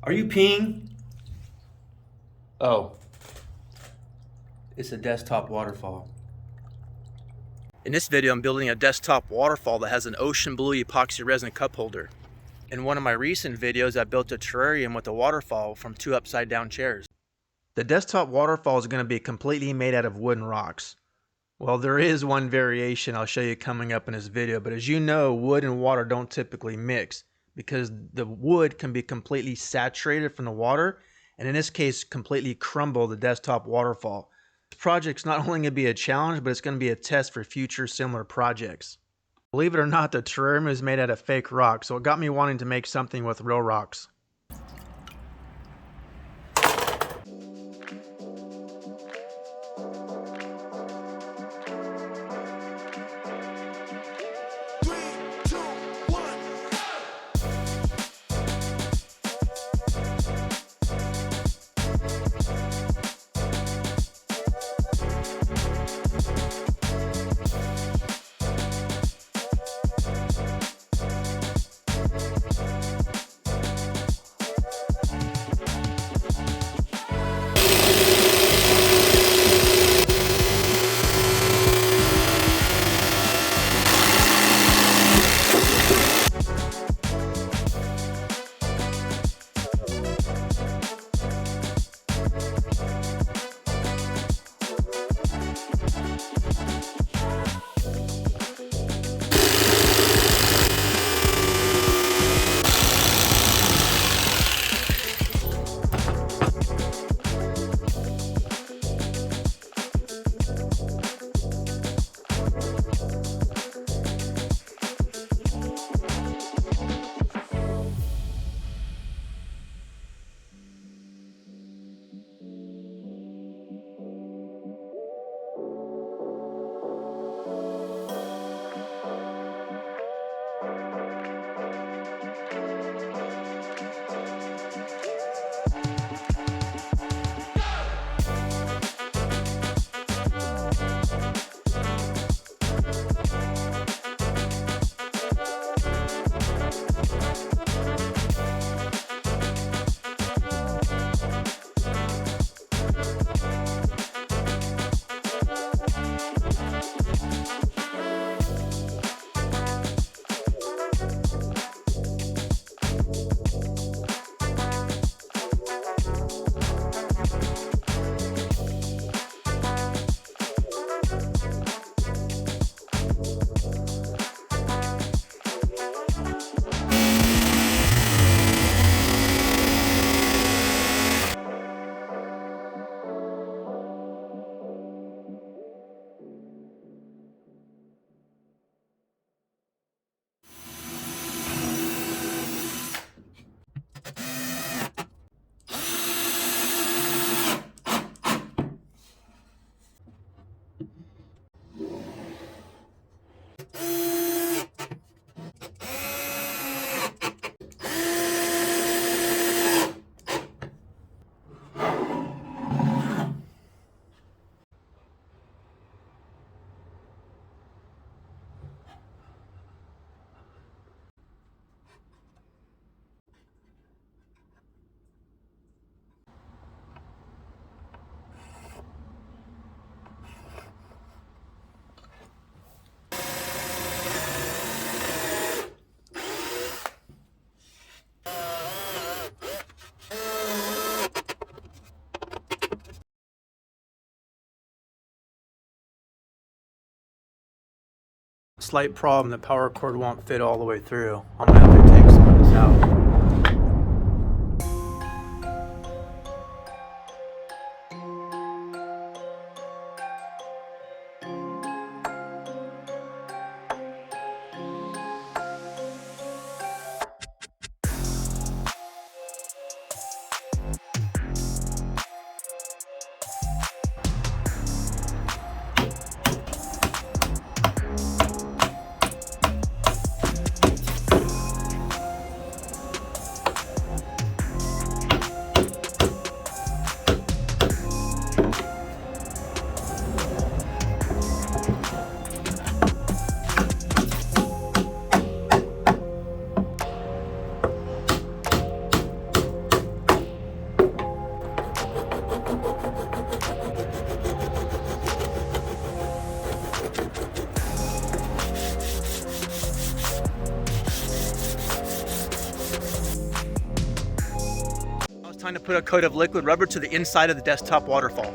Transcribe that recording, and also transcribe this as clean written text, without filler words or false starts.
Are you peeing? Oh, it's a desktop waterfall. In this video, I'm building a desktop waterfall that has an ocean blue epoxy resin cup holder. In one of my recent videos, I built a terrarium with a waterfall from 2 upside down chairs. The desktop waterfall is going to be completely made out of wood and rocks. Well, there is one variation I'll show you coming up in this video, but as you know, wood and water don't typically mix because the wood can be completely saturated from the water, and in this case, completely crumble the desktop waterfall. This project's not only going to be a challenge, but it's going to be a test for future similar projects. Believe it or not, the terrarium is made out of fake rock, so it got me wanting to make something with real rocks. Slight problem, the power cord won't fit all the way through. I'm gonna have to take some of this out. time to put a coat of liquid rubber to the inside of the desktop waterfall.